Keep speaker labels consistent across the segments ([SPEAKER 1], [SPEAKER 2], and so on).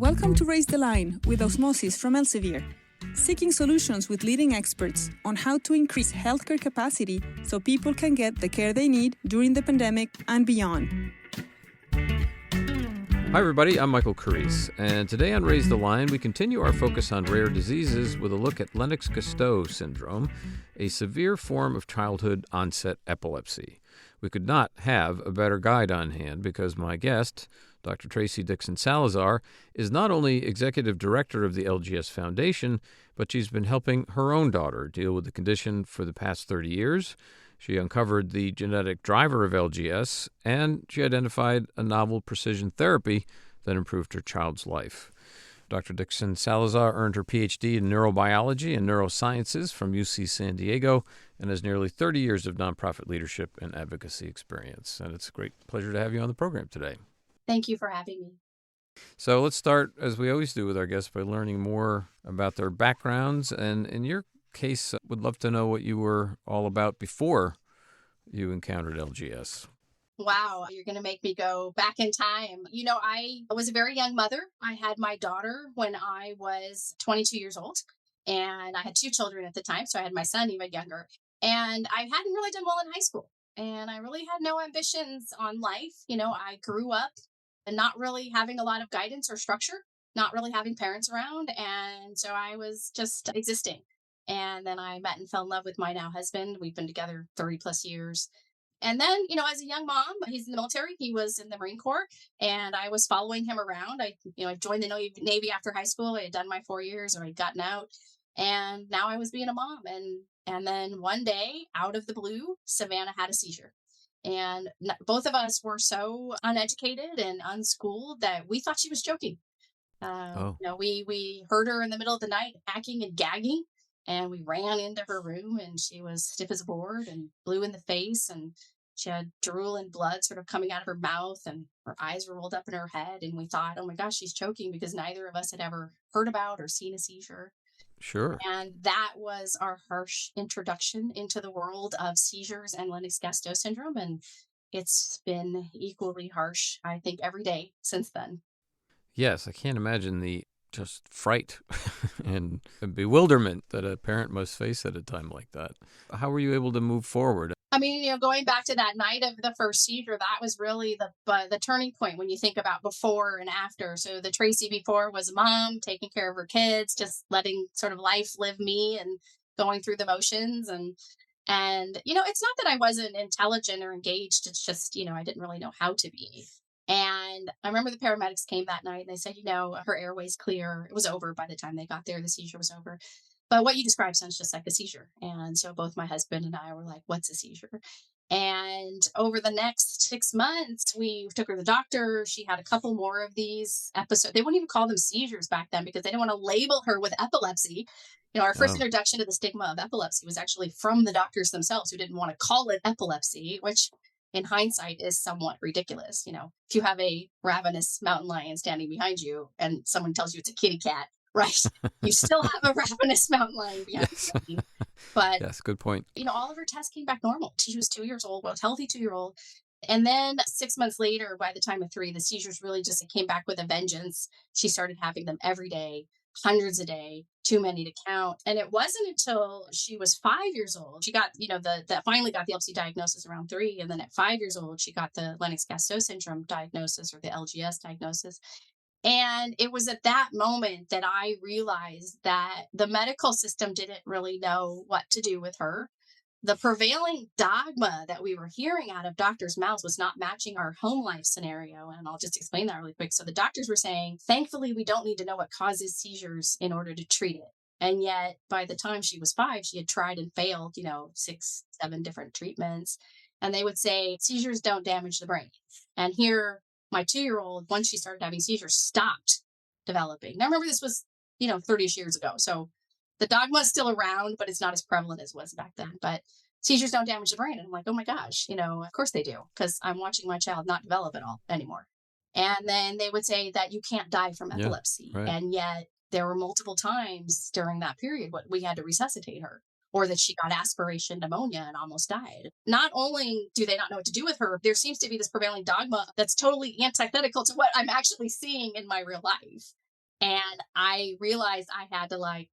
[SPEAKER 1] Welcome to Raise the Line with Osmosis from Elsevier, seeking solutions with leading experts on how to increase healthcare capacity so people can get the care they need during the pandemic and beyond.
[SPEAKER 2] Hi everybody, I'm Michael Carrese, and today on Raise the Line we continue our focus on rare diseases with a look at Lennox-Gastaut Syndrome, a severe form of childhood-onset epilepsy. We could not have a better guide on hand because my guest, Dr. Tracy Dixon-Salazar, is not only executive director of the LGS Foundation, but she's been helping her own daughter deal with the condition for the past 30 years. She uncovered the genetic driver of LGS, and she identified a novel precision therapy that improved her child's life. Dr. Dixon-Salazar earned her Ph.D. in Neurobiology and Neurosciences from UC San Diego and has nearly 30 years of nonprofit leadership and advocacy experience. And it's a great pleasure to have you on the program today.
[SPEAKER 3] Thank you for having me.
[SPEAKER 2] So let's start, as we always do with our guests, by learning more about their backgrounds. And in your case, would love to know what you were all about before you encountered LGS.
[SPEAKER 3] Wow, you're going to make me go back in time. You know, I was a very young mother. I had my daughter when I was 22 years old, and I had two children at the time. So I had my son even younger, and I hadn't really done well in high school, and I really had no ambitions on life. You know, I grew up and not really having a lot of guidance or structure, not really having parents around. And so I was just existing. And then I met and fell in love with my now husband. We've been together 30 plus years. And then, you know, as a young mom, he's in the military. He was in the Marine Corps, and I was following him around. I joined the Navy after high school. I had done my 4 years, or I'd gotten out, and now I was being a mom. And then one day, out of the blue, Savannah had a seizure, and both of us were so uneducated and unschooled that we thought she was joking. We heard her in the middle of the night hacking and gagging. And we ran into her room, and she was stiff as a board and blue in the face, and she had drool and blood sort of coming out of her mouth, and her eyes were rolled up in her head. And we thought, oh my gosh, she's choking, because neither of us had ever heard about or seen a seizure.
[SPEAKER 2] Sure.
[SPEAKER 3] And that was our harsh introduction into the world of seizures and Lennox-Gastaut syndrome. And it's been equally harsh, I think, every day since then.
[SPEAKER 2] Yes, I can't imagine the just fright and bewilderment that a parent must face at a time like that. How were you able to move forward?
[SPEAKER 3] I mean, going back to that night of the first seizure, that was really the turning point when you think about before and after. So the Tracy before was a mom, taking care of her kids, just letting sort of life live me and going through the motions. And it's not that I wasn't intelligent or engaged. It's just, I didn't really know how to be. And I remember the paramedics came that night, and they said, her airway's clear. It was over by the time they got there. The seizure was over. But what you described sounds just like a seizure. And so both my husband and I were like, what's a seizure? And over the next 6 months, we took her to the doctor. She had a couple more of these episodes. They wouldn't even call them seizures back then because they didn't want to label her with epilepsy. Our first introduction to the stigma of epilepsy was actually from the doctors themselves, who didn't want to call it epilepsy, which in hindsight is somewhat ridiculous. If you have a ravenous mountain lion standing behind you and someone tells you it's a kitty cat, right? You still have a ravenous mountain lion behind you. But
[SPEAKER 2] yes, good point.
[SPEAKER 3] All of her tests came back normal. She was 2 years old, well, healthy 2-year-old. And then 6 months later, by the time of 3, the seizures really just came back with a vengeance. She started having them every day, hundreds a day, too many to count. And it wasn't until she was 5 years old, she got, finally got the epilepsy diagnosis around 3. And then at 5 years old, she got the Lennox-Gastaut syndrome diagnosis, or the LGS diagnosis. And it was at that moment that I realized that the medical system didn't really know what to do with her. The prevailing dogma that we were hearing out of doctors' mouths was not matching our home life scenario. And I'll just explain that really quick. So the doctors were saying, thankfully, we don't need to know what causes seizures in order to treat it. And yet, by the time she was 5, she had tried and failed, 6, 7 different treatments. And they would say, seizures don't damage the brain. And here, my 2-year-old, once she started having seizures, stopped developing. Now, remember, this was, 30-ish years ago. So the dogma is still around, but it's not as prevalent as it was back then. But seizures don't damage the brain. And I'm like, oh my gosh, of course they do, because I'm watching my child not develop at all anymore. And then they would say that you can't die from epilepsy.
[SPEAKER 2] Right.
[SPEAKER 3] And yet there were multiple times during that period we had to resuscitate her, or that she got aspiration pneumonia and almost died. Not only do they not know what to do with her, there seems to be this prevailing dogma that's totally antithetical to what I'm actually seeing in my real life. And I realized I had to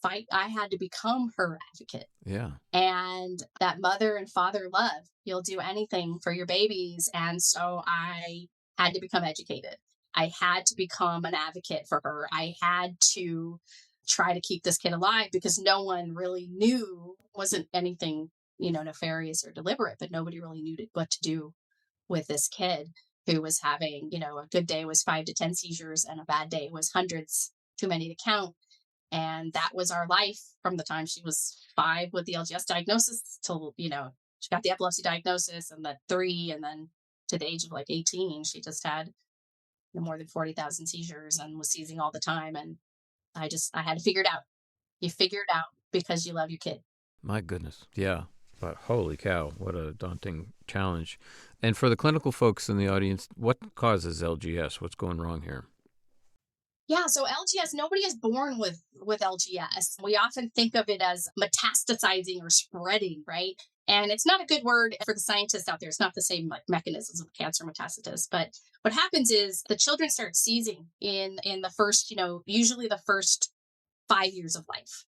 [SPEAKER 3] fight. I had to become her advocate.
[SPEAKER 2] Yeah.
[SPEAKER 3] And that mother and father love, you'll do anything for your babies. And so I had to become educated. I had to become an advocate for her. I had to try to keep this kid alive because no one really knew, wasn't anything, nefarious or deliberate, but nobody really knew what to do with this kid who was having, a good day was 5 to 10 seizures and a bad day was hundreds, too many to count. And that was our life from the time she was 5 with the LGS diagnosis till, she got the epilepsy diagnosis and the 3. And then to the age of 18, she just had more than 40,000 seizures and was seizing all the time. And I had to figure it out. You figure it out because you love your kid.
[SPEAKER 2] My goodness. Yeah. But holy cow, what a daunting challenge. And for the clinical folks in the audience, what causes LGS? What's going wrong here?
[SPEAKER 3] Yeah, so LGS, nobody is born with LGS. We often think of it as metastasizing or spreading, right? And it's not a good word for the scientists out there. It's not the same mechanisms of cancer metastasis. But what happens is the children start seizing in the first, usually the first 5 years of life.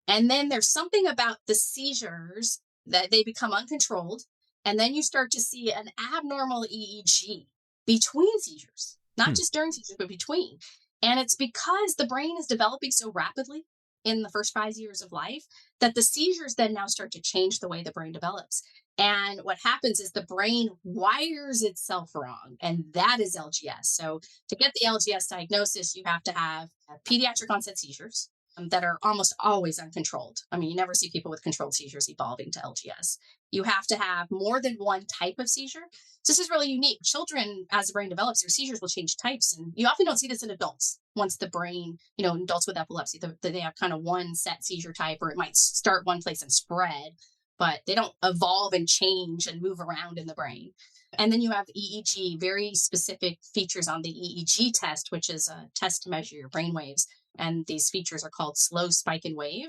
[SPEAKER 3] And then there's something about the seizures that they become uncontrolled. And then you start to see an abnormal EEG between seizures, not just during seizures, but between. And it's because the brain is developing so rapidly in the first 5 years of life that the seizures then now start to change the way the brain develops. And what happens is the brain wires itself wrong, and that is LGS. So to get the LGS diagnosis, you have to have pediatric onset seizures that are almost always uncontrolled. I mean, you never see people with controlled seizures evolving to LGS. You have to have more than one type of seizure. So this is really unique. Children, as the brain develops, their seizures will change types. And you often don't see this in adults. Once the brain, adults with epilepsy, they have kind of one set seizure type, or it might start one place and spread, but they don't evolve and change and move around in the brain. And then you have EEG, very specific features on the EEG test, which is a test to measure your brain waves. And these features are called slow spike and wave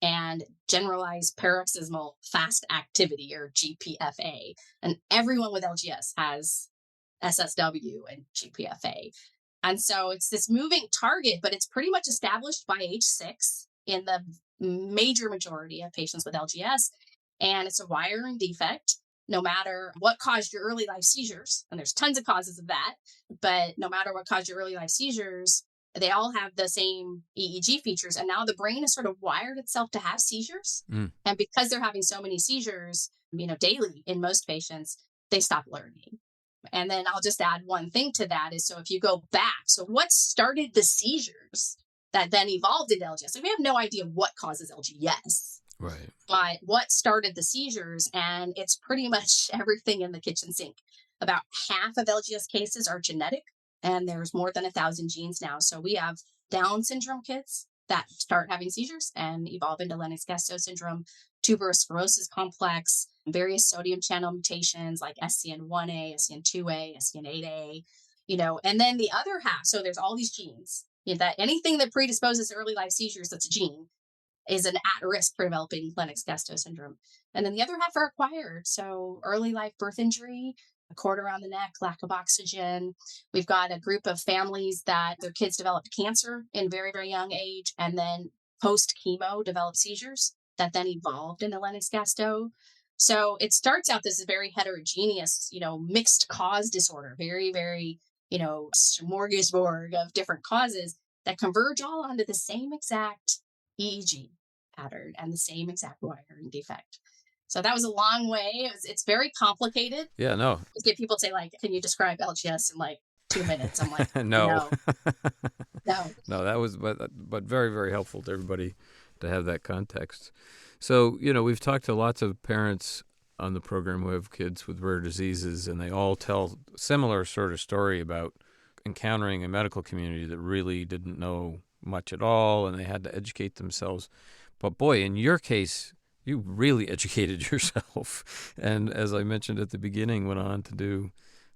[SPEAKER 3] and generalized paroxysmal fast activity, or GPFA. And everyone with LGS has SSW and GPFA. And so it's this moving target, but it's pretty much established by age 6 in the major majority of patients with LGS. And it's a wiring defect. No matter what caused your early life seizures, and there's tons of causes of that, but no matter what caused your early life seizures, they all have the same EEG features. And now the brain has sort of wired itself to have seizures. And because they're having so many seizures, daily in most patients, they stop learning. And then I'll just add one thing to that is, so if you go back, so what started the seizures that then evolved into LGS? So we have no idea what causes LGS.
[SPEAKER 2] Right.
[SPEAKER 3] But what started the seizures? And it's pretty much everything in the kitchen sink. About half of LGS cases are genetic. And there's more than 1,000 genes now. So we have Down syndrome kids that start having seizures and evolve into Lennox-Gastaut Syndrome, tuberous sclerosis complex, various sodium channel mutations like SCN1A, SCN2A, SCN8A, and then the other half. So there's all these genes, that anything that predisposes to early life seizures that's a gene is an at risk for developing Lennox-Gastaut syndrome. And then the other half are acquired. So early life birth injury, a cord around the neck, lack of oxygen. We've got a group of families that their kids developed cancer in very, very young age, and then post chemo developed seizures that then evolved into Lennox-Gastaut. So it starts out this very heterogeneous, mixed cause disorder, very, very, smorgasbord of different causes that converge all onto the same exact EEG pattern and the same exact wiring defect. So that was a long way. It's very complicated.
[SPEAKER 2] Yeah, no.
[SPEAKER 3] Get people say, can you describe LGS in 2 minutes? I'm like,
[SPEAKER 2] no.
[SPEAKER 3] No.
[SPEAKER 2] No, that was, but very, very helpful to everybody to have that context. So, we've talked to lots of parents on the program who have kids with rare diseases, and they all tell similar sort of story about encountering a medical community that really didn't know much at all, and they had to educate themselves. But boy, in your case, you really educated yourself. And as I mentioned at the beginning, went on to do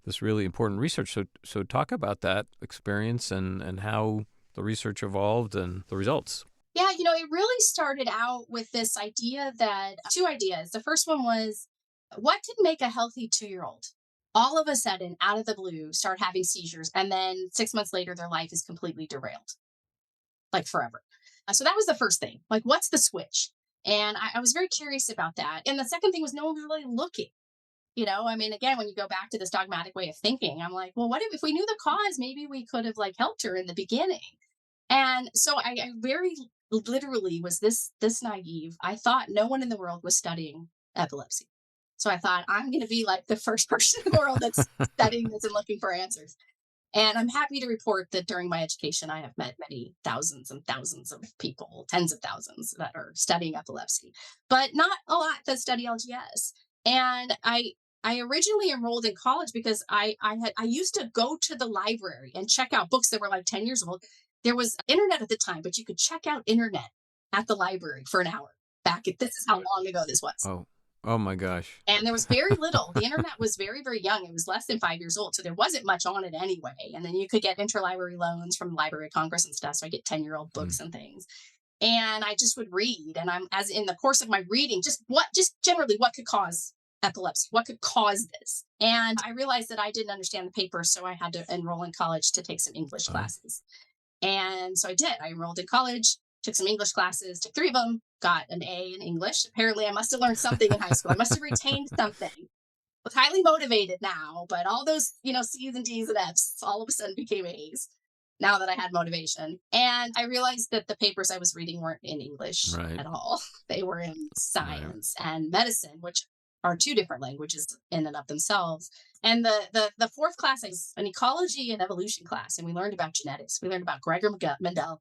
[SPEAKER 2] this really important research. So talk about that experience and how the research evolved and the results.
[SPEAKER 3] Yeah, it really started out with this idea that 2 ideas. The first one was, what could make a healthy 2-year-old all of a sudden, out of the blue, start having seizures, and then 6 months later, their life is completely derailed? like forever. So that was the first thing. Like, what's the switch? And I was very curious about that. And the second thing was no one was really looking. I mean, again, when you go back to this dogmatic way of thinking, I'm like, well, what if we knew the cause? Maybe we could have like helped her in the beginning. And so I very literally was this naive. I thought no one in the world was studying epilepsy. So I thought I'm going to be like the first person in the world that's studying this and looking for answers. And I'm happy to report that during my education, I have met many thousands and thousands of people, tens of thousands that are studying epilepsy, but not a lot that study LGS. And I originally enrolled in college because I used to go to the library and check out books that were like 10 years old. There was internet at the time, but you could check out internet at the library for an hour this is how long ago this was.
[SPEAKER 2] Oh my gosh.
[SPEAKER 3] And there was very little. The internet was very, very young. It was less than 5 years old. So there wasn't much on it anyway. And then you could get interlibrary loans from the Library of Congress and stuff. So I get 10-year-old books and things. And I just would read. And I'm as in the course of my reading, just generally what could cause epilepsy? What could cause this? And I realized that I didn't understand the paper. So I had to enroll in college to take some English classes. And so I did. I enrolled in college, took some English classes, took 3 of them, got an A in English. Apparently, I must have learned something in high school. I must have retained something. Was highly motivated now, but all those, C's and D's and F's all of a sudden became A's now that I had motivation. And I realized that the papers I was reading weren't in English at all. They were in science and medicine, which are 2 different languages in and of themselves. And the 4th class is an ecology and evolution class. And we learned about genetics. We learned about Gregor Mendel.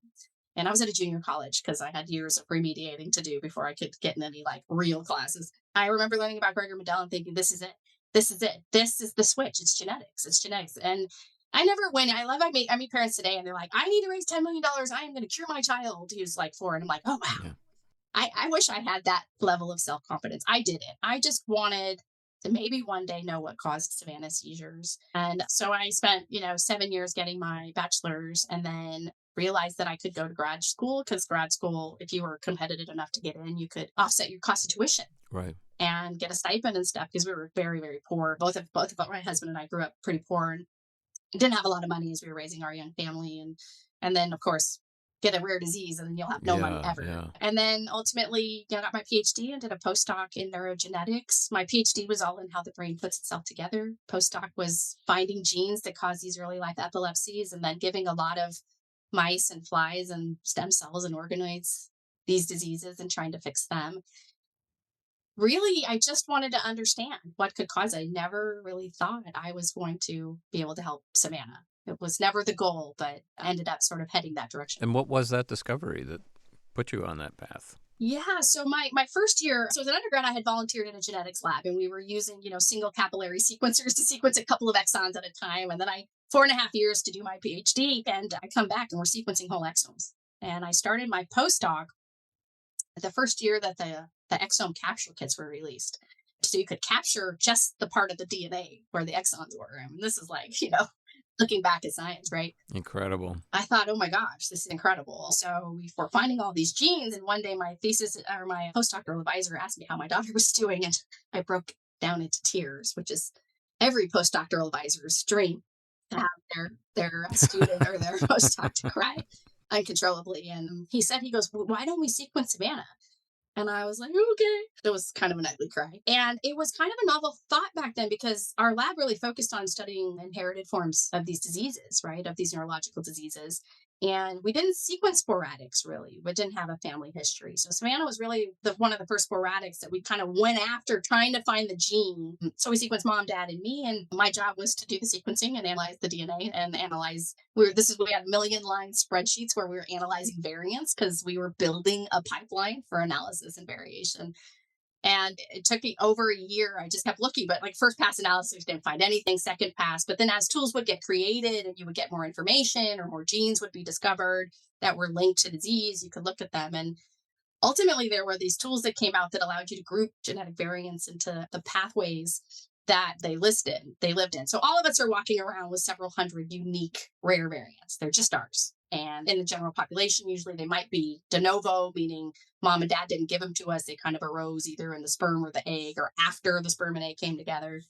[SPEAKER 3] And I was at a junior college because I had years of remediating to do before I could get in any like real classes. I remember learning about Gregor Mendel and thinking, this is it. This is it. This is the switch. It's genetics. It's genetics. And I never went. I meet parents today and they're like, I need to raise $10 million. I am going to cure my child who's like 4. And I'm like, oh, wow. Yeah. I wish I had that level of self-confidence. I didn't. I just wanted to maybe one day know what caused Savannah's seizures. And so I spent, 7 years getting my bachelor's and then realized that I could go to grad school because grad school, if you were competitive enough to get in, you could offset your cost of tuition.
[SPEAKER 2] Right.
[SPEAKER 3] And get a stipend and stuff because we were very, very poor. Both of my husband and I grew up pretty poor and didn't have a lot of money as we were raising our young family. And then, of course, get a rare disease and then you'll have no money ever. Yeah. And then ultimately, got my PhD and did a postdoc in neurogenetics. My PhD was all in how the brain puts itself together. Postdoc was finding genes that cause these early life epilepsies and then giving a lot of mice and flies and stem cells and organoids these diseases and trying to fix them. Really, I just wanted to understand what could cause it. I never really thought I was going to be able to help Savannah. It was never the goal, but I ended up sort of heading that direction.
[SPEAKER 2] And what was that discovery that put you on that path?
[SPEAKER 3] Yeah. So my first year, so as an undergrad, I had volunteered in a genetics lab and we were using, single capillary sequencers to sequence a couple of exons at a time. And then 4.5 years to do my PhD and I come back and we're sequencing whole exomes. And I started my postdoc the first year that the exome capture kits were released. So you could capture just the part of the DNA where the exons were. I mean, this is like, looking back at science, right?
[SPEAKER 2] Incredible. I
[SPEAKER 3] thought, oh my gosh, this is incredible. So we were finding all these genes. And one day my postdoctoral advisor asked me how my daughter was doing. And I broke down into tears, which is every postdoctoral advisor's dream to have their student or their postdoc to cry uncontrollably. And he goes, well, why don't we sequence Savannah? And I was like, okay. It was kind of an ugly cry. And it was kind of a novel thought back then because our lab really focused on studying inherited forms of these diseases, right? Of these neurological diseases. And we didn't sequence sporadics, really. We didn't have a family history. So Savannah was really one of the first sporadics that we kind of went after trying to find the gene. So we sequenced mom, dad, and me. And my job was to do the sequencing and analyze the DNA and analyze. We had 1,000,000-line spreadsheets where we were analyzing variants because we were building a pipeline for analysis and variation. And it took me over a year. I just kept looking, but like first pass analysis, didn't find anything. Second pass, but then as tools would get created and you would get more information or more genes would be discovered that were linked to disease, you could look at them. And ultimately there were these tools that came out that allowed you to group genetic variants into the pathways that they lived in. So all of us are walking around with several hundred unique rare variants. They're just ours. And in the general population, usually they might be de novo, meaning mom and dad didn't give them to us. They kind of arose either in the sperm or the egg or after the sperm and egg came together.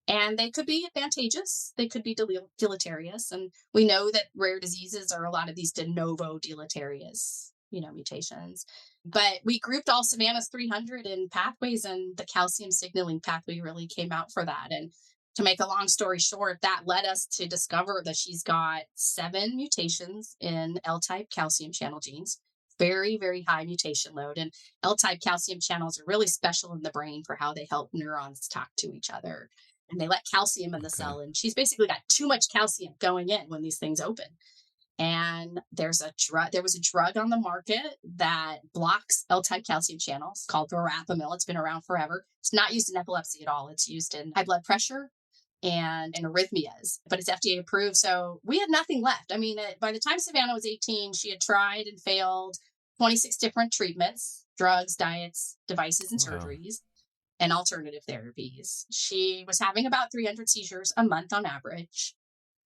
[SPEAKER 3] And they could be advantageous. They could be deleterious. And we know that rare diseases are a lot of these de novo deleterious, mutations. But we grouped all Savannah's 300 in pathways, and the calcium signaling pathway really came out for that. And to make a long story short, that led us to discover that she's got 7 mutations in L-type calcium channel genes, very, very high mutation load. And L-type calcium channels are really special in the brain for how they help neurons talk to each other. And they let calcium in the cell. And she's basically got too much calcium going in when these things open. And there was a drug on the market that blocks L-type calcium channels called verapamil. It's been around forever. It's not used in epilepsy at all. It's used in high blood pressure and arrhythmias, but it's FDA approved. So we had nothing left. I mean, by the time Savannah was 18, she had tried and failed 26 different treatments, drugs, diets, devices, and surgeries, and alternative therapies. She was having about 300 seizures a month on average.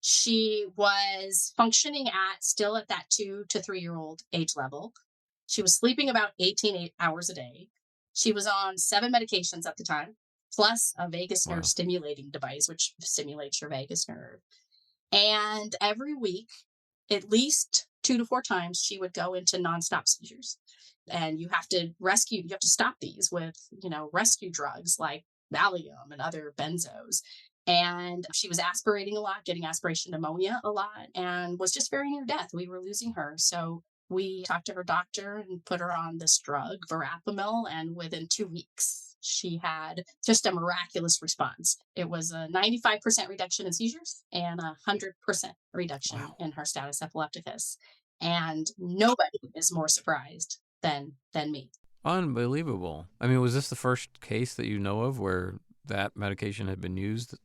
[SPEAKER 3] She was functioning still at that 2 to 3 year old age level. She was sleeping about 18 hours a day. She was on 7 medications at the time, plus a vagus nerve stimulating device, which stimulates your vagus nerve. And every week, at least 2 to 4 times, she would go into nonstop seizures. And you have to stop these with, rescue drugs like Valium and other benzos. And she was aspirating a lot, getting aspiration pneumonia a lot, and was just very near death. We were losing her. So we talked to her doctor and put her on this drug, verapamil, and within 2 weeks, she had just a miraculous response. It was a 95% reduction in seizures and 100% reduction in her status epilepticus. And nobody is more surprised than me.
[SPEAKER 2] Unbelievable. I mean, was this the first case that you know of where that medication had been used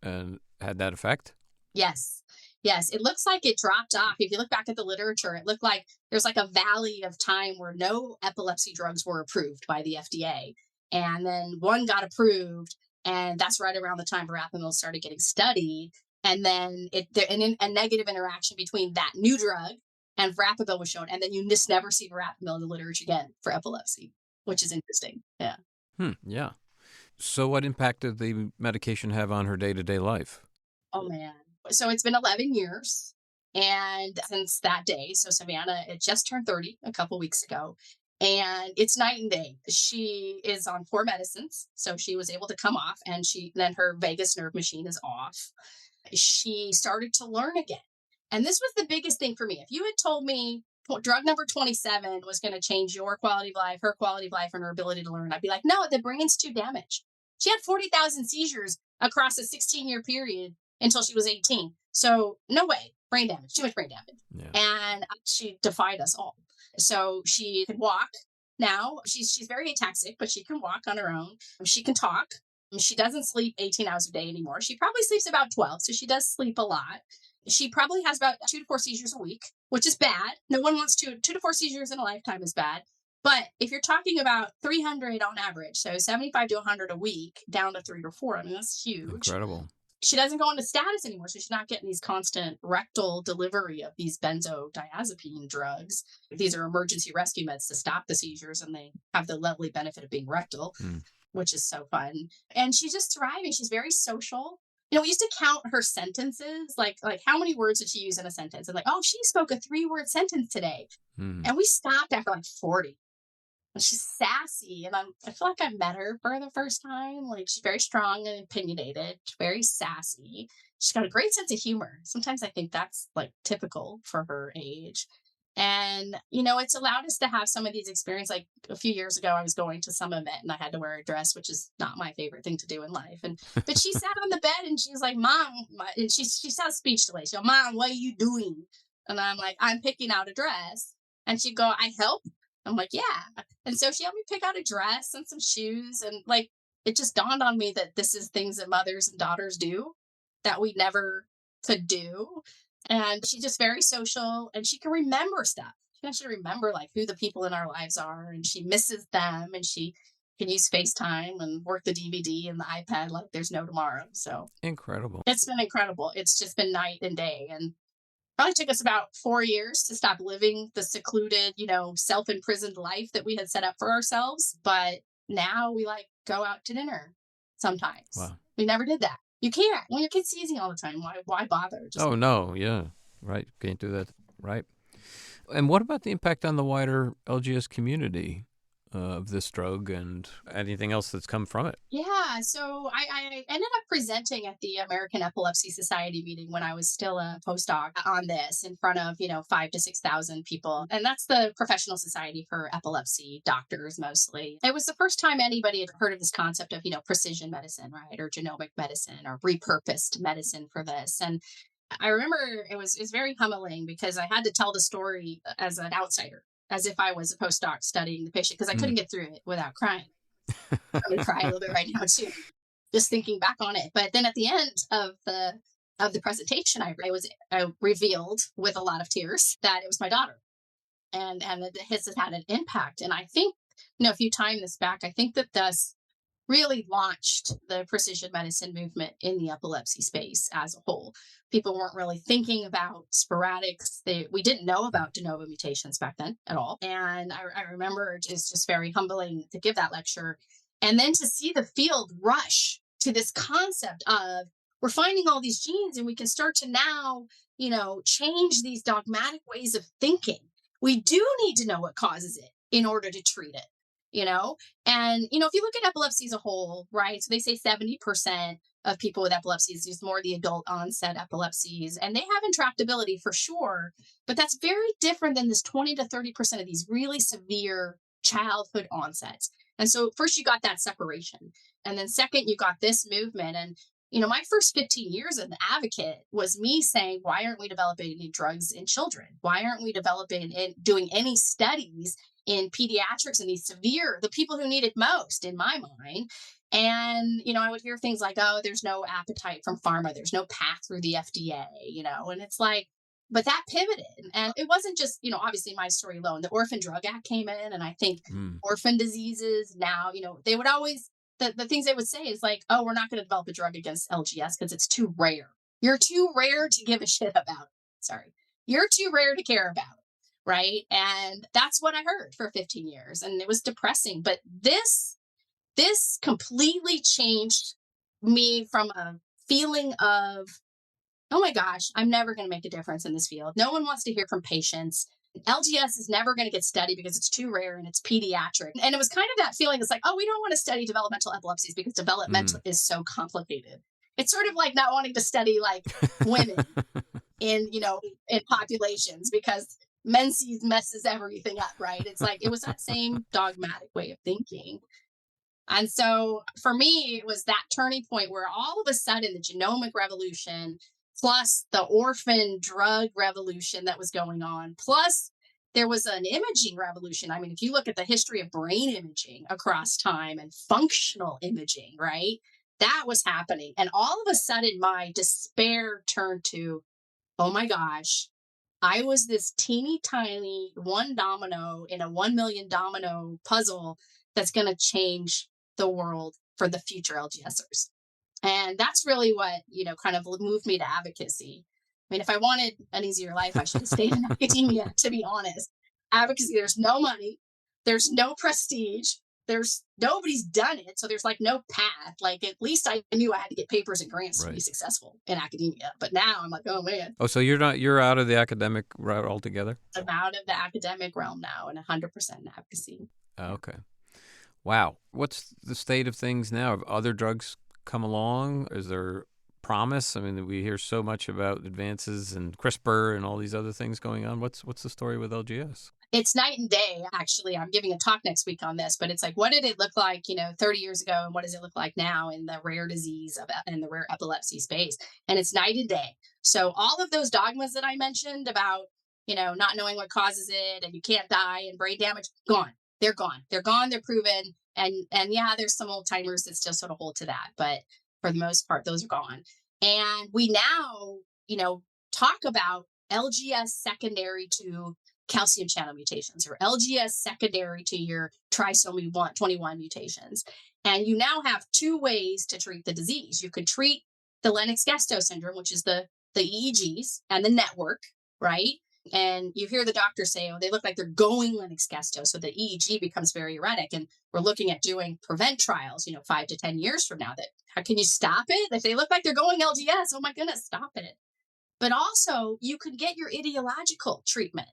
[SPEAKER 2] and had that effect?
[SPEAKER 3] Yes. It looks like it dropped off. If you look back at the literature, it looked like there's like a valley of time where no epilepsy drugs were approved by the FDA. And then one got approved, and that's right around the time verapamil started getting studied. And then a negative interaction between that new drug and verapamil was shown. And then you just never see verapamil in the literature again for epilepsy, which is interesting. Yeah.
[SPEAKER 2] Yeah. So what impact did the medication have on her day-to-day life?
[SPEAKER 3] Oh, man. So it's been 11 years. And since that day, so Savannah, it just turned 30 a couple weeks ago. And it's night and day. She is on 4 medicines. So she was able to come off, and then her vagus nerve machine is off. She started to learn again. And this was the biggest thing for me. If you had told me drug number 27 was going to change your quality of life, her quality of life, and her ability to learn, I'd be like, no, the brain's too damaged. She had 40,000 seizures across a 16-year period until she was 18. So no way, brain damage, too much brain damage.
[SPEAKER 2] Yeah.
[SPEAKER 3] And she defied us all. So she can walk now. She's very ataxic, but she can walk on her own. She can talk. She doesn't sleep 18 hours a day anymore. She probably sleeps about 12. So she does sleep a lot. She probably has about 2 to 4 seizures a week, which is bad. No one wants 2 to 4 seizures in a lifetime is bad. But if you're talking about 300 on average, so 75 to 100 a week, down to 3 or 4, I mean, that's huge.
[SPEAKER 2] Incredible.
[SPEAKER 3] She doesn't go into status anymore, so she's not getting these constant rectal delivery of these benzodiazepine drugs. These are emergency rescue meds to stop the seizures, and they have the lovely benefit of being rectal, which is so fun. And she's just thriving. She's very social. We used to count her sentences, like how many words did she use in a sentence? And she spoke a 3-word sentence today. And we stopped after 40. And she's sassy. And I feel like I met her for the first time. She's very strong and opinionated, very sassy. She's got a great sense of humor. Sometimes I think that's typical for her age. And, it's allowed us to have some of these experiences. A few years ago, I was going to some event and I had to wear a dress, which is not my favorite thing to do in life. But she sat on the bed and she was like, Mom, and she has speech delay. She'll, Mom, what are you doing? And I'm like, I'm picking out a dress. And she'd go, I help? I'm like, yeah. And so she helped me pick out a dress and some shoes. And it just dawned on me that this is things that mothers and daughters do that we never could do. And she's just very social, and she can remember stuff. She can actually remember who the people in our lives are, and she misses them, and she can use FaceTime and work the DVD and the iPad like there's no tomorrow. So
[SPEAKER 2] incredible.
[SPEAKER 3] It's been incredible. It's just been night and day. And probably took us about 4 years to stop living the secluded, self-imprisoned life that we had set up for ourselves. But now we go out to dinner sometimes.
[SPEAKER 2] Wow.
[SPEAKER 3] We never did that. You can't. When your kid's seizing all the time, why bother? Just
[SPEAKER 2] Oh, no. Yeah. Right. Can't do that. Right. And what about the impact on the wider LGS community of this drug and anything else that's come from it?
[SPEAKER 3] Yeah, so I ended up presenting at the American Epilepsy Society meeting when I was still a postdoc on this in front of, 5 to 6,000 people. And that's the professional society for epilepsy doctors mostly. It was the first time anybody had heard of this concept of, precision medicine, right? Or genomic medicine or repurposed medicine for this. And I remember it's very humbling because I had to tell the story as an outsider, as if I was a postdoc studying the patient, because I couldn't get through it without crying. I'm gonna cry a little bit right now too, just thinking back on it. But then at the end of the presentation, I revealed with a lot of tears that it was my daughter, and that his has had an impact. And I think, if you time this back, I think that this really launched the precision medicine movement in the epilepsy space as a whole. People weren't really thinking about sporadics. We didn't know about de novo mutations back then at all. And I remember it's just very humbling to give that lecture. And then to see the field rush to this concept of we're finding all these genes and we can start to now, change these dogmatic ways of thinking. We do need to know what causes it in order to treat it. And if you look at epilepsy as a whole, right, so they say 70% of people with epilepsies use more the adult onset epilepsies, and they have intractability for sure, but that's very different than this 20 to 30% of these really severe childhood onsets. And so first you got that separation, and then second you got this movement. And my first 15 years as an advocate was me saying, why aren't we developing any drugs in children? Why aren't we developing and doing any studies in pediatrics and the people who need it most, in my mind? And, I would hear things like, oh, there's no appetite from pharma. There's no path through the FDA, and it's like, but that pivoted. And it wasn't just, obviously my story alone. The Orphan Drug Act came in, and I think orphan diseases now, they would always, the things they would say is like, oh, we're not going to develop a drug against LGS because it's too rare. You're too rare to give a shit about. Sorry. You're too rare to care about. Right. And that's what I heard for 15 years. And it was depressing. But this completely changed me from a feeling of, oh my gosh, I'm never going to make a difference in this field. No one wants to hear from patients. LGS is never going to get studied because it's too rare and it's pediatric. And it was kind of that feeling. It's like, oh, we don't want to study developmental epilepsies because developmental is so complicated. It's sort of like not wanting to study like women in populations because menses messes everything up, right? It's like, it was that same dogmatic way of thinking. And so for me, it was that turning point where all of a sudden the genomic revolution, plus the orphan drug revolution that was going on, plus there was an imaging revolution. I mean, if you look at the history of brain imaging across time and functional imaging, right? That was happening. And all of a sudden my despair turned to, oh my gosh, I was this teeny tiny one domino in a 1 million domino puzzle that's going to change the world for the future LGSers. And that's really what, kind of moved me to advocacy. I mean, if I wanted an easier life, I should have stayed in academia, to be honest. Advocacy, there's no money, there's no prestige, nobody's done it. So there's like no path. Like, at least I knew I had to get papers and grants to be successful in academia. But now I'm like, oh man.
[SPEAKER 2] Oh, so you're out of the academic route altogether?
[SPEAKER 3] I'm out of the academic realm now and 100% in advocacy.
[SPEAKER 2] Okay. Wow. What's the state of things now? Have other drugs come along? Is there promise? I mean, we hear so much about advances and CRISPR and all these other things going on. What's the story with LGS?
[SPEAKER 3] It's night and day, actually. I'm giving a talk next week on this, but it's like, what did it look like, 30 years ago? And what does it look like now in the rare disease and the rare epilepsy space? And it's night and day. So all of those dogmas that I mentioned about, not knowing what causes it and you can't die and brain damage, gone. They're gone. They're gone. They're proven. And yeah, there's some old timers that still sort of hold to that. But for the most part, those are gone. And we now, talk about LGS secondary to calcium channel mutations or LGS secondary to your trisomy 21 mutations. And you now have two ways to treat the disease. You could treat the Lennox-Gastaut syndrome, which is the EEGs and the network, right? And you hear the doctor say, oh, they look like they're going Lennox-Gastaut. So the EEG becomes very erratic. And we're looking at doing prevent trials, 5 to 10 years from now, that how can you stop it? If they look like they're going LGS, oh my goodness, stop it. But also you could get your ideological treatment,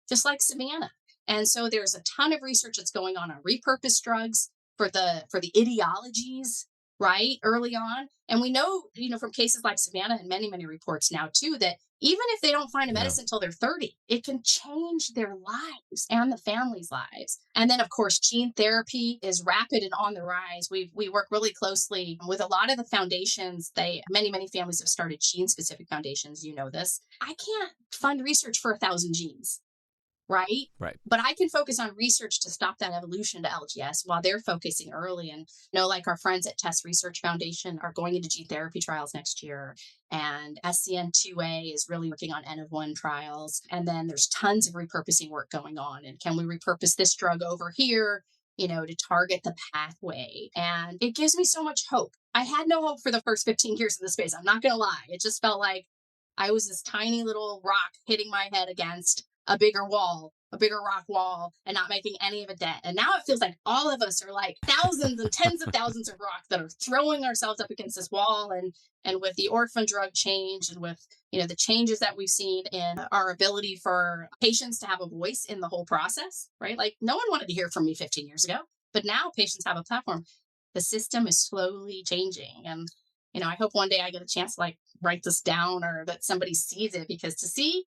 [SPEAKER 3] just like Savannah. And so there's a ton of research that's going on repurposed drugs for the ideologies, right, early on. And we know, from cases like Savannah and many, many reports now too, that even if they don't find a
[SPEAKER 2] Yeah.
[SPEAKER 3] medicine until they're 30, it can change their lives and the family's lives. And then, of course, gene therapy is rapid and on the rise. We work really closely with a lot of the foundations. Many families have started gene specific foundations. You know this. I can't fund research for 1,000 genes, right?
[SPEAKER 2] Right.
[SPEAKER 3] But I can focus on research to stop that evolution to LGS while they're focusing early. And like our friends at Test Research Foundation are going into gene therapy trials next year. And SCN2A is really working on N of 1 trials. And then there's tons of repurposing work going on. And can we repurpose this drug over here, to target the pathway? And it gives me so much hope. I had no hope for the first 15 years in the space. I'm not going to lie. It just felt like I was this tiny little rock hitting my head against a bigger rock wall, and not making any of a dent. And now it feels like all of us are like thousands and tens of thousands of rocks that are throwing ourselves up against this wall. And with the orphan drug change, and with the changes that we've seen in our ability for patients to have a voice in the whole process, right? Like, no one wanted to hear from me 15 years ago, but now patients have a platform. The system is slowly changing. And I hope one day I get a chance to write this down, or that somebody sees it, because to see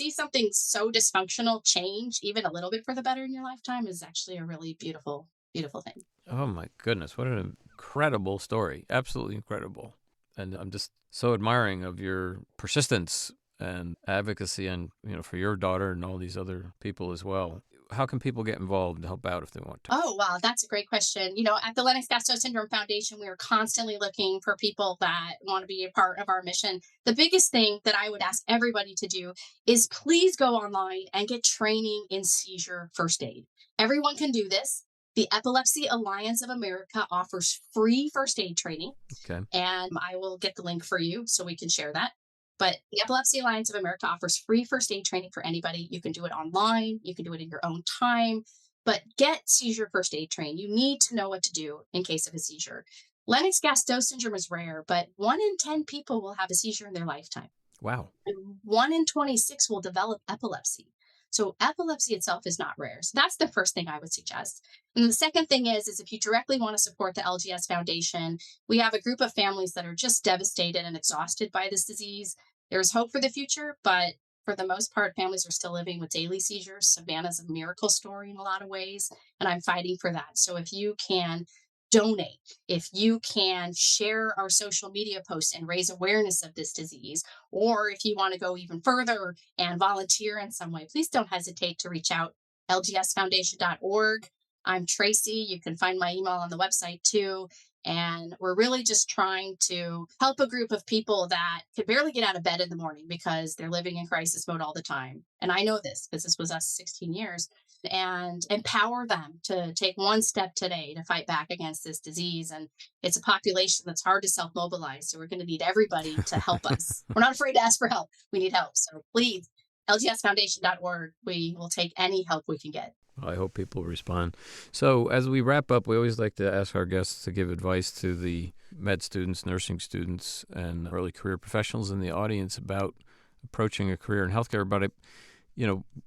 [SPEAKER 3] something so dysfunctional change even a little bit for the better in your lifetime is actually a really beautiful, beautiful thing.
[SPEAKER 2] Oh my goodness, what an incredible story. Absolutely incredible. And I'm just so admiring of your persistence and advocacy, and for your daughter and all these other people as well. How can people get involved and help out if they want to?
[SPEAKER 3] Oh, wow. That's a great question. At the Lennox-Gastaut Syndrome Foundation, we are constantly looking for people that want to be a part of our mission. The biggest thing that I would ask everybody to do is please go online and get training in seizure first aid. Everyone can do this. The Epilepsy Alliance of America offers free first aid training.
[SPEAKER 2] Okay.
[SPEAKER 3] And I will get the link for you so we can share that. But the Epilepsy Alliance of America offers free first aid training for anybody. You can do it online. You can do it in your own time. But get seizure first aid trained. You need to know what to do in case of a seizure. Lennox-Gastaut syndrome is rare, but 1 in 10 people will have a seizure in their lifetime.
[SPEAKER 2] Wow.
[SPEAKER 3] And 1 in 26 will develop epilepsy. So epilepsy itself is not rare. So that's the first thing I would suggest. And the second thing is if you directly want to support the LGS Foundation, we have a group of families that are just devastated and exhausted by this disease. There's hope for the future, but for the most part, families are still living with daily seizures. Savannah's a miracle story in a lot of ways, and I'm fighting for that. So if you can donate, if you can share our social media posts and raise awareness of this disease, or if you want to go even further and volunteer in some way, please don't hesitate to reach out. lgsfoundation.org. I'm Tracy. You can find my email on the website too. And we're really just trying to help a group of people that could barely get out of bed in the morning because they're living in crisis mode all the time. And I know this because this was us 16 years. And empower them to take one step today to fight back against this disease. And it's a population that's hard to self-mobilize. So we're going to need everybody to help us. We're not afraid to ask for help. We need help. So please, lgsfoundation.org. We will take any help we can get.
[SPEAKER 2] I hope people respond. So as we wrap up, we always like to ask our guests to give advice to the med students, nursing students, and early career professionals in the audience about approaching a career in healthcare. But,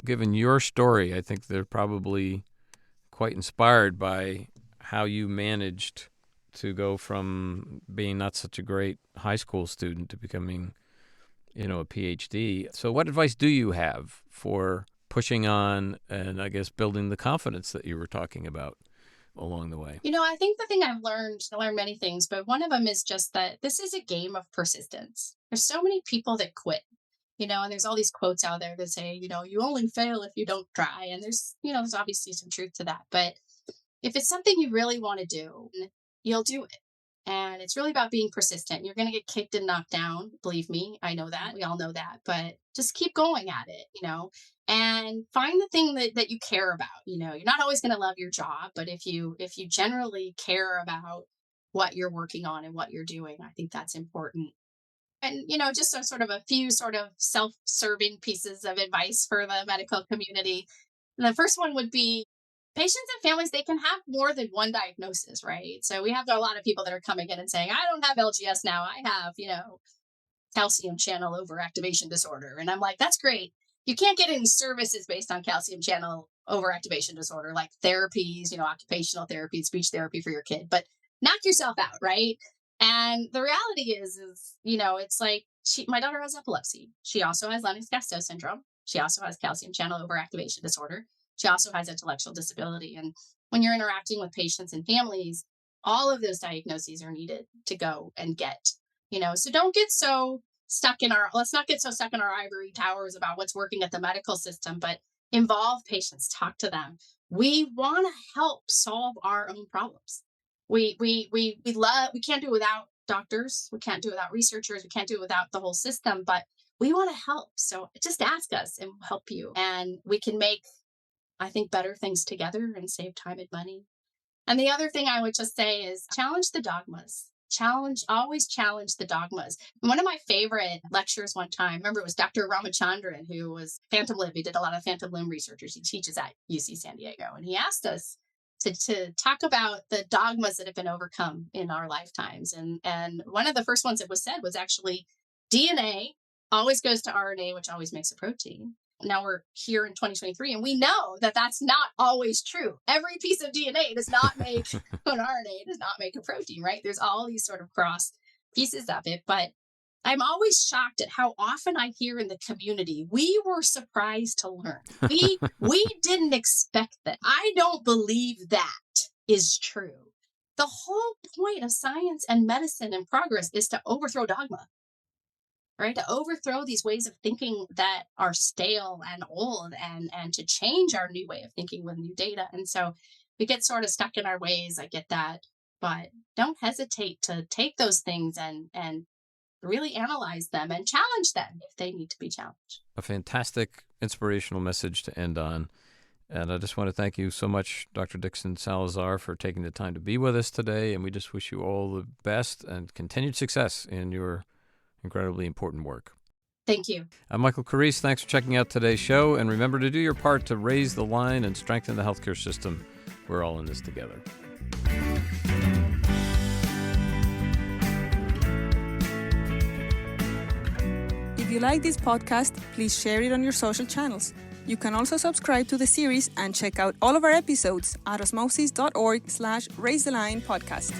[SPEAKER 2] given your story, I think they're probably quite inspired by how you managed to go from being not such a great high school student to becoming, a PhD. So what advice do you have for pushing on and, I guess, building the confidence that you were talking about along the way?
[SPEAKER 3] I think the thing I learned many things, but one of them is just that this is a game of persistence. There's so many people that quit, and there's all these quotes out there that say, you only fail if you don't try. And there's obviously some truth to that. But if it's something you really want to do, you'll do it. And it's really about being persistent. You're going to get kicked and knocked down. Believe me, I know that. We all know that. But just keep going at it, and find the thing that you care about. You're not always going to love your job, but if you generally care about what you're working on and what you're doing, I think that's important. And, just sort of a few sort of self-serving pieces of advice for the medical community. And the first one would be patients and families, they can have more than one diagnosis, right? So we have a lot of people that are coming in and saying, I don't have LGS now. I have, calcium channel overactivation disorder. And I'm like, that's great. You can't get any services based on calcium channel overactivation disorder, like therapies, occupational therapy, speech therapy for your kid, but knock yourself out, right? And the reality is, it's like my daughter has epilepsy. She also has Lennox-Gastaut Syndrome. She also has calcium channel overactivation disorder. She also has intellectual disability. And when you're interacting with patients and families, all of those diagnoses are needed to go and get, so don't get so let's not get so stuck in our ivory towers about what's working at the medical system, but involve patients, talk to them. We want to help solve our own problems. We can't do it without doctors. We can't do it without researchers. We can't do it without the whole system, but we want to help. So just ask us and we'll help you. And we can make, I think, better things together and save time and money. And the other thing I would just say is challenge the dogmas. Always challenge the dogmas. One of my favorite lectures one time, remember, it was Dr. Ramachandran, who was phantom limb. He did a lot of phantom limb researchers. He teaches at UC San Diego. And he asked us to talk about the dogmas that have been overcome in our lifetimes. And one of the first ones that was said was actually DNA always goes to RNA, which always makes a protein. Now we're here in 2023, and we know that that's not always true. Every piece of DNA does not make an RNA, does not make a protein, right? There's all these sort of cross pieces of it. But I'm always shocked at how often I hear in the community, we were surprised to learn. We didn't expect that. I don't believe that is true. The whole point of science and medicine and progress is to overthrow dogma. Right? To overthrow these ways of thinking that are stale and old and to change our new way of thinking with new data. And so we get sort of stuck in our ways. I get that. But don't hesitate to take those things and really analyze them and challenge them if they need to be challenged.
[SPEAKER 2] A fantastic inspirational message to end on. And I just want to thank you so much, Dr. Dixon-Salazar, for taking the time to be with us today. And we just wish you all the best and continued success in your incredibly important work.
[SPEAKER 3] Thank you.
[SPEAKER 2] I'm Michael Carrese. Thanks for checking out today's show. And remember to do your part to raise the line and strengthen the healthcare system. We're all in this together.
[SPEAKER 1] If you like this podcast, please share it on your social channels. You can also subscribe to the series and check out all of our episodes at osmosis.org/raisethelines podcast.